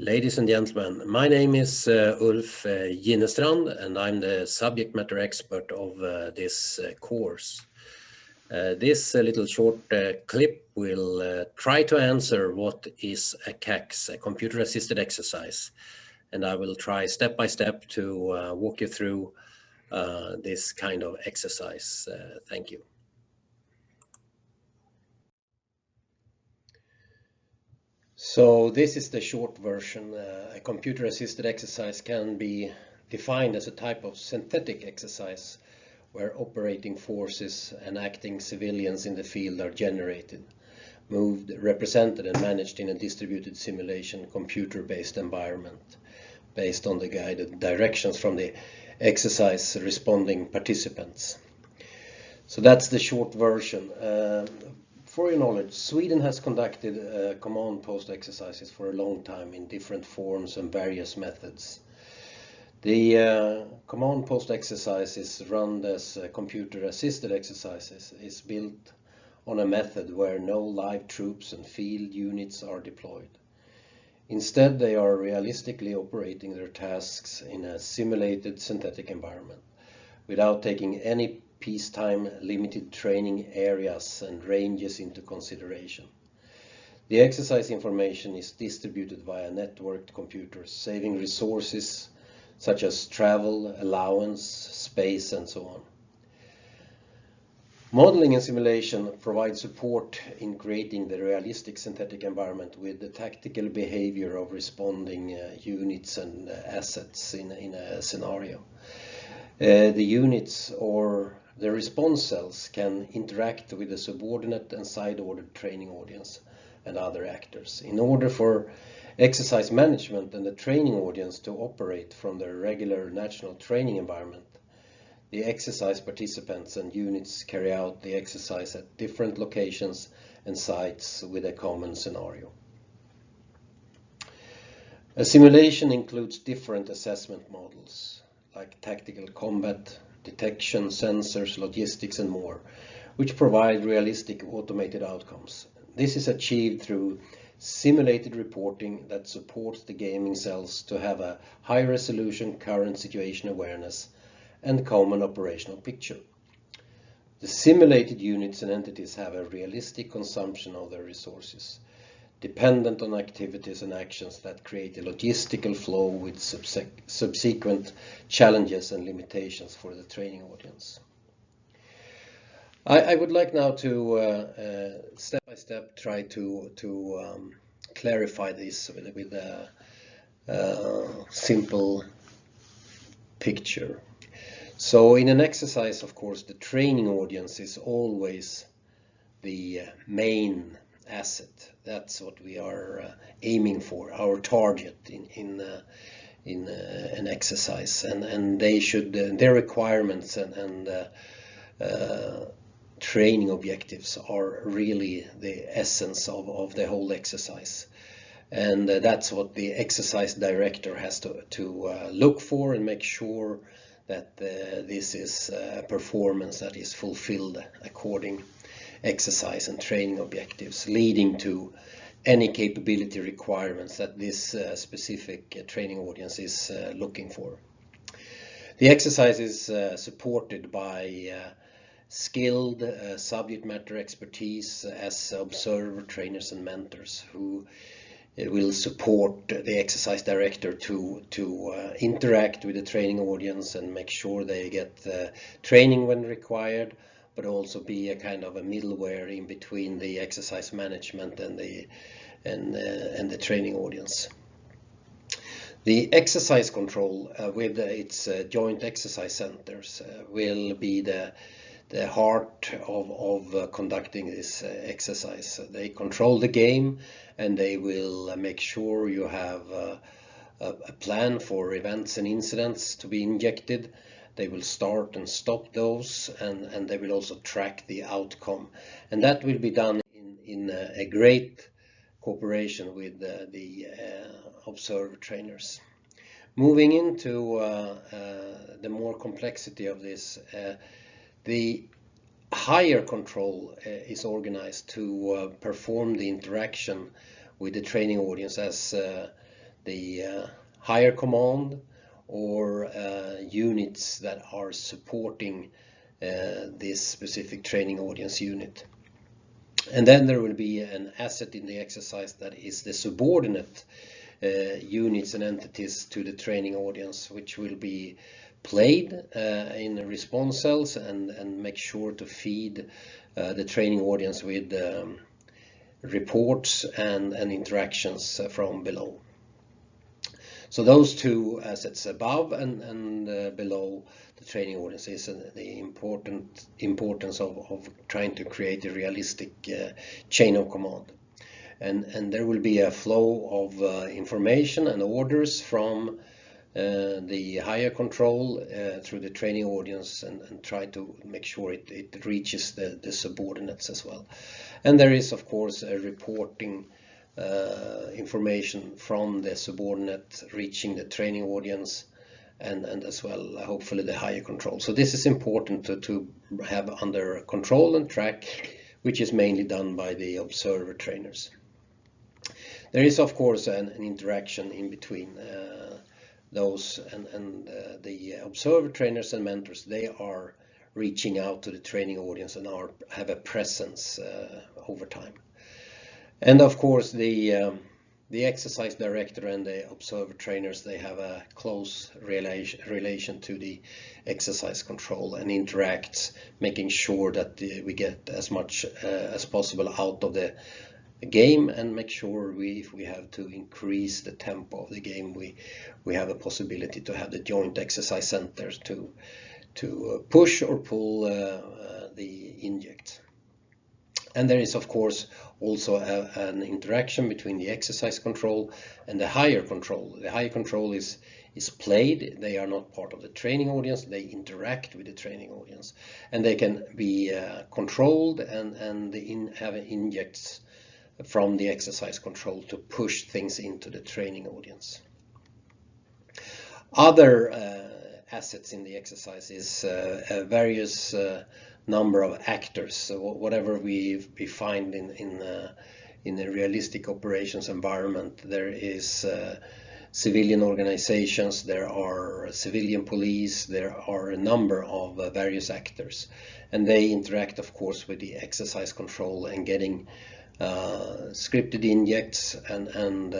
Ladies and gentlemen, my name is Ulf Jinnestrand, and I'm the subject matter expert of this course. This little short clip will try to answer what is a CAX, a computer-assisted exercise, and I will try step by step to walk you through this kind of exercise. Thank you. So this is the short version. A computer-assisted exercise can be defined as a type of synthetic exercise where operating forces and acting civilians in the field are generated, moved, represented and managed in a distributed simulation computer-based environment based on the guided directions from the exercise responding participants. So that's the short version. For your knowledge, Sweden has conducted command post exercises for a long time in different forms and various methods. The command post exercises run as computer-assisted exercises is built on a method where no live troops and field units are deployed. Instead, they are realistically operating their tasks in a simulated synthetic environment without taking any peacetime limited training areas and ranges into consideration. The exercise information is distributed via networked computers, saving resources such as travel, allowance, space, and so on. Modeling and simulation provide support in creating the realistic synthetic environment with the tactical behavior of responding units and assets in a scenario. The units or the response cells can interact with the subordinate and side-ordered training audience and other actors. In order for exercise management and the training audience to operate from their regular national training environment, the exercise participants and units carry out the exercise at different locations and sites with a common scenario. A simulation includes different assessment models like tactical combat, detection, sensors, logistics and more, which provide realistic automated outcomes. This is achieved through simulated reporting that supports the gaming cells to have a high resolution current situation awareness and common operational picture. The simulated units and entities have a realistic consumption of their resources, dependent on activities and actions that create a logistical flow with subsequent challenges and limitations for the training audience. I would like now to step by step try to clarify this with a simple picture. So in an exercise, of course, the training audience is always the main asset. That's what we are aiming for, our target in an exercise, and they should their requirements and training objectives are really the essence of the whole exercise, and that's what the exercise director has to look for and make sure that this is performance that is fulfilled according exercise and training objectives, leading to any capability requirements that this specific training audience is looking for. The exercise is supported by skilled subject matter expertise as observer trainers and mentors who will support the exercise director to interact with the training audience and make sure they get training when required, but also be a kind of a middleware in between the exercise management and the training audience. The exercise control with its joint exercise centers will be the heart of conducting this exercise. They control the game and they will make sure you have a plan for events and incidents to be injected. They will start and stop those, and they will also track the outcome. And that will be done in a great cooperation with the observer trainers. Moving into the more complexity of this, the higher control is organized to perform the interaction with the training audience as higher command or units that are supporting this specific training audience unit. And then there will be an asset in the exercise that is the subordinate units and entities to the training audience, which will be played in the response cells and make sure to feed the training audience with reports and interactions from below. So those two assets above and below the training audience is the importance of trying to create a realistic chain of command. And there will be a flow of information and orders from the higher control through the training audience and try to make sure it reaches the subordinates as well. And there is of course a reporting information from the subordinate reaching the training audience and as well hopefully the higher control. So this is important to have under control and track, which is mainly done by the observer trainers. There is of course an interaction in between those and the observer trainers and mentors. They are reaching out to the training audience and have a presence over time. And of course the exercise director and the observer trainers, they have a close relation to the exercise control and interact, making sure that we get as much as possible out of the game and make sure if we have to increase the tempo of the game, we have a possibility to have the joint exercise centers to push or pull the inject. And there is of course also an interaction between the exercise control and the higher control. The higher control is played. They are not part of the training audience. They interact with the training audience, and they can be controlled and have injects from the exercise control to push things into the training audience. Other assets in the exercise is various number of actors. So whatever we find in a realistic operations environment, there is civilian organizations, there are civilian police, there are a number of various actors, and they interact of course with the exercise control and getting scripted injects and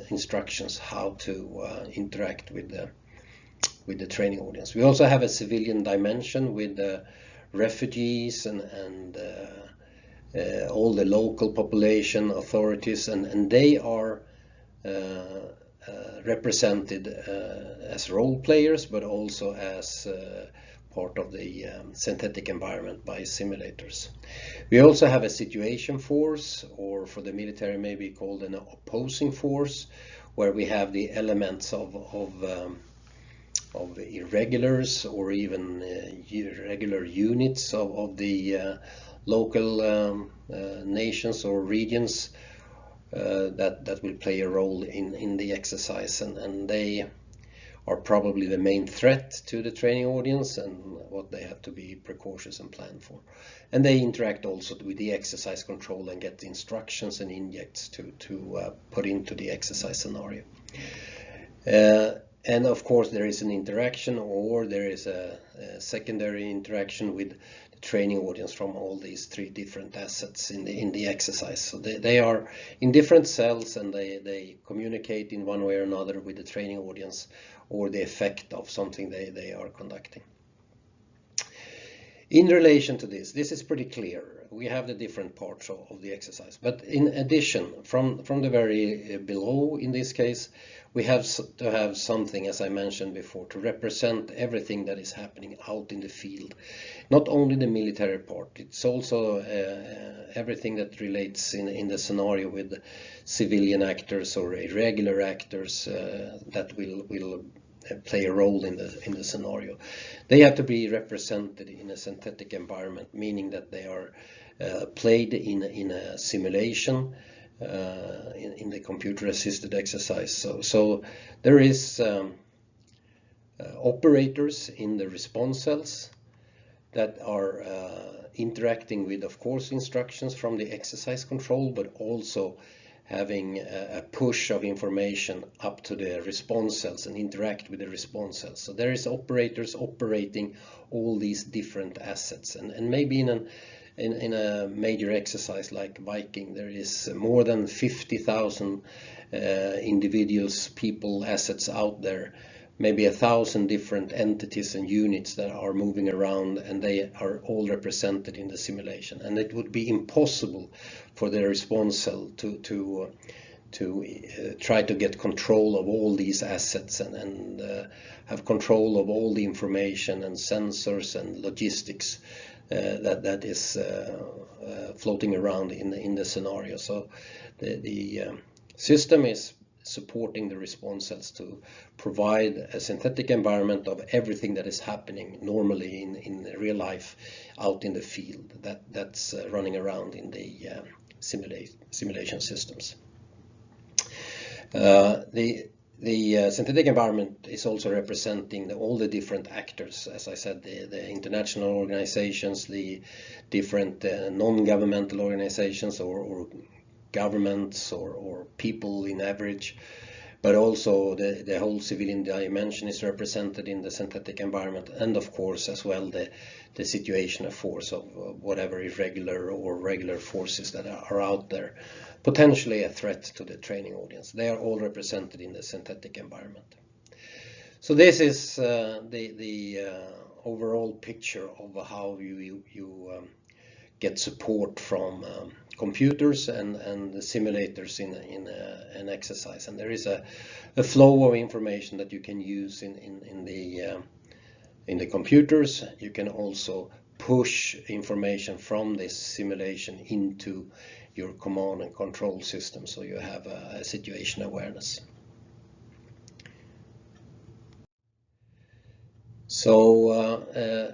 instructions how to interact with the training audience. We also have a civilian dimension with refugees and all the local population authorities, and they are represented as role players, but also as part of the synthetic environment by simulators. We also have a situation force, or for the military maybe called an opposing force, where we have the elements of irregulars or even irregular units of the local nations or regions that will play a role in the exercise, and they are probably the main threat to the training audience and what they have to be precautious and plan for. And they interact also with the exercise control and get instructions and injects to put into the exercise scenario. And of course there is an interaction, or there is a secondary interaction with the training audience from all these three different assets in the exercise. So they are in different cells, and they communicate in one way or another with the training audience or the effect of something they are conducting. In relation to this is pretty clear. We have the different parts of the exercise, but in addition, from the very below in this case, we have to have something, as I mentioned before, to represent everything that is happening out in the field. Not only the military part, it's also everything that relates in the scenario with civilian actors or irregular actors that will play a role in the scenario. They have to be represented in a synthetic environment, meaning that they are played in a simulation, in the computer-assisted exercise. So there is operators in the response cells that are interacting with, of course, instructions from the exercise control, but also having a push of information up to the response cells and interact with the response cells. So there is operators operating all these different assets, and maybe in a major exercise like Viking, there is more than 50,000 individuals, people, assets out there, maybe 1,000 different entities and units that are moving around, and they are all represented in the simulation. And it would be impossible for the response cell to try to get control of all these assets and have control of all the information and sensors and logistics that is floating around in the scenario. So the system is supporting the response cells to provide a synthetic environment of everything that is happening normally in real life out in the field that's running around in the simulation systems. The synthetic environment is also representing all the different actors, as I said, the international organizations, the different non-governmental organizations or governments or people in average, but also the whole civilian dimension is represented in the synthetic environment, and of course as well the situational force of whatever irregular or regular forces that are out there, potentially a threat to the training audience. They are all represented in the synthetic environment. So this is the overall picture of how you get support from computers and the simulators in an exercise, and there is a flow of information that you can use in the computers. You can also push information from this simulation into your command and control system, so you have a situation awareness. So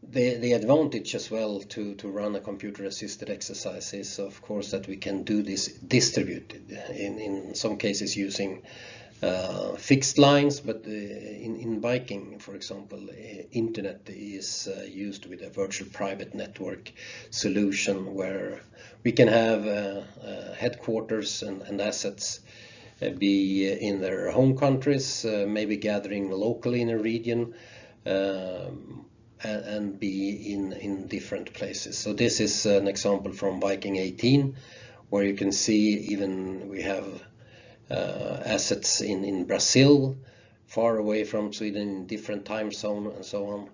the advantage as well to run a computer-assisted exercise is, of course, that we can do this distributed, in some cases using fixed lines, but in Viking, for example, internet is used with a virtual private network solution where we can have headquarters and assets be in their home countries, maybe gathering locally in a region, and be in different places. So this is an example from Viking 18, where you can see even we have assets in Brazil, far away from Sweden, in different time zone and so on,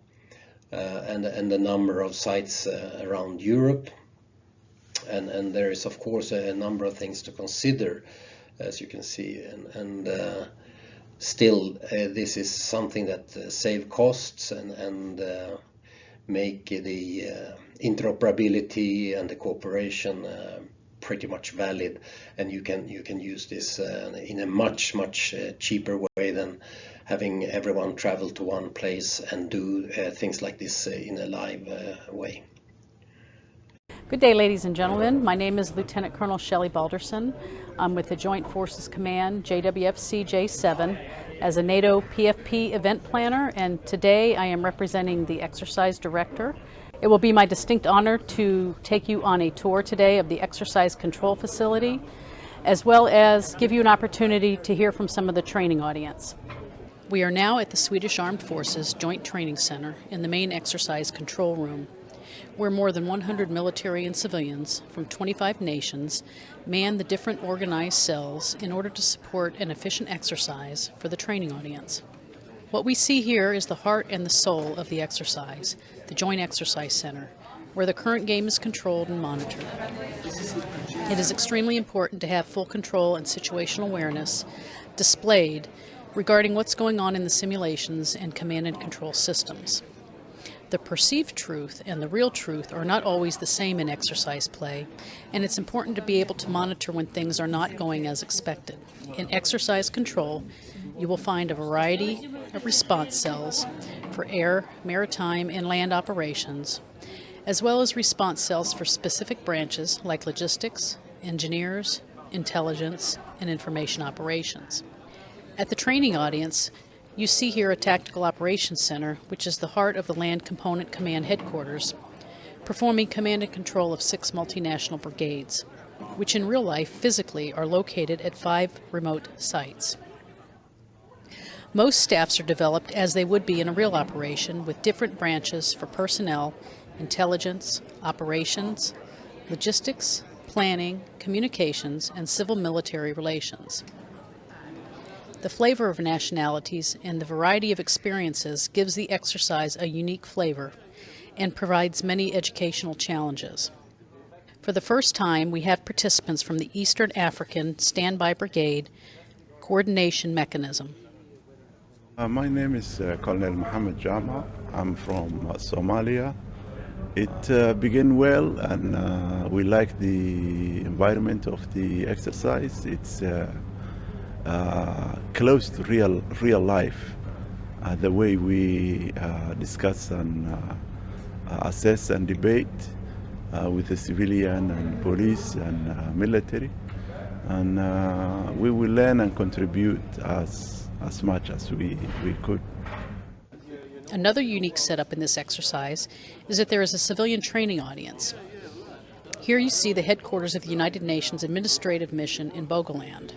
and a number of sites around Europe. And there is of course a number of things to consider, as you can see, and still this is something that save costs and make the interoperability and the cooperation pretty much valid, and you can use this in a much cheaper way than having everyone travel to one place and do things like this in a live way. Good day, ladies and gentlemen. My name is Lieutenant Colonel Shelley Balderson. I'm with the Joint Forces Command, JWFC J7, as a NATO PFP event planner, and today I am representing the exercise director. It will be my distinct honor to take you on a tour today of the exercise control facility, as well as give you an opportunity to hear from some of the training audience. We are now at the Swedish Armed Forces Joint Training Center in the main exercise control room, where more than 100 military and civilians from 25 nations man the different organized cells in order to support an efficient exercise for the training audience. What we see here is the heart and the soul of the exercise, the Joint Exercise Center, where the current game is controlled and monitored. It is extremely important to have full control and situational awareness displayed regarding what's going on in the simulations and command and control systems. The perceived truth and the real truth are not always the same in exercise play, and it's important to be able to monitor when things are not going as expected. In exercise control, you will find a variety of response cells for air, maritime, and land operations, as well as response cells for specific branches like logistics, engineers, intelligence, and information operations. At the training audience, you see here a Tactical Operations Center, which is the heart of the Land Component Command Headquarters, performing command and control of 6 multinational brigades. which in real life physically are located at 5 remote sites. Most staffs are developed as they would be in a real operation, with different branches for personnel, intelligence, operations, logistics, planning, communications, and civil military relations. The flavor of nationalities and the variety of experiences gives the exercise a unique flavor and provides many educational challenges. For the first time, we have participants from the Eastern African Standby Brigade Coordination Mechanism. My name is Colonel Mohammed Jama. I'm from Somalia. It began well, and we like the environment of the exercise. It's close to real life. The way we discuss and assess and debate with the civilian and police and military, and we will learn and contribute as much as we could. Another unique setup in this exercise is that there is a civilian training audience. Here you see the headquarters of the United Nations Administrative Mission in Bogoland.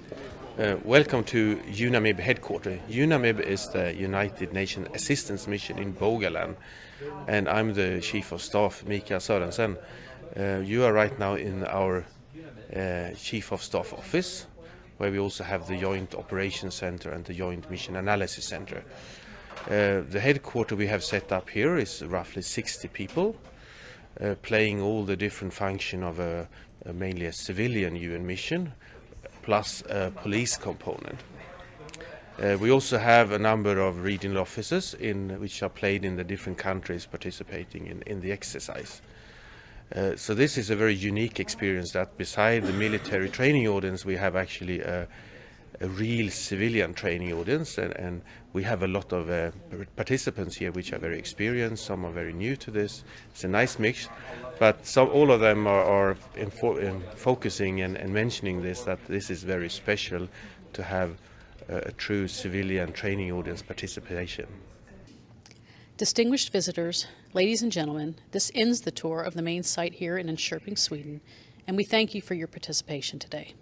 Welcome to UNAMIB headquarters. UNAMIB is the United Nations Assistance Mission in Bogoland, and I'm the Chief of Staff, Mikael Sørensen. You are right now in our Chief of Staff office, where we also have the Joint Operations Center and the Joint Mission Analysis Center. The headquarters we have set up here is roughly 60 people, playing all the different functions of mainly a civilian UN mission, plus a police component. We also have a number of regional officers which are played in the different countries participating in the exercise. So this is a very unique experience, that beside the military training audience we have actually a real civilian training audience, and we have a lot of participants here which are very experienced, some are very new to this. It's a nice mix, but all of them are focusing and mentioning this, that this is very special to have a true civilian training audience participation. Distinguished visitors, ladies and gentlemen, this ends the tour of the main site here in Enköping, Sweden, and we thank you for your participation today.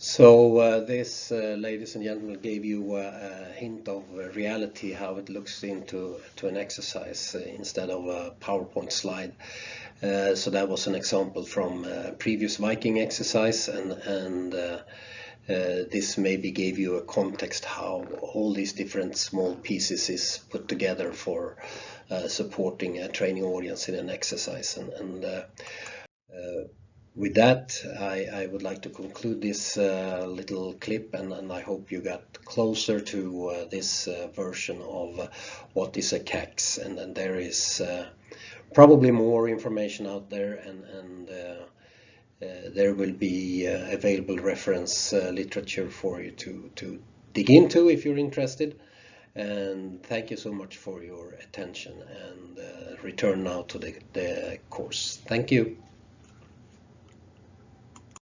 So this, ladies and gentlemen, gave you a hint of reality, how it looks into an exercise instead of a PowerPoint slide. So that was an example from a previous Viking exercise, and this maybe gave you a context how all these different small pieces is put together for supporting a training audience in an exercise. With that, I would like to conclude this little clip, and I hope you got closer to this version of what is a CAX, and then there is probably more information out there, and there will be available reference literature for you to dig into if you're interested. And thank you so much for your attention, and return now to the course. Thank you.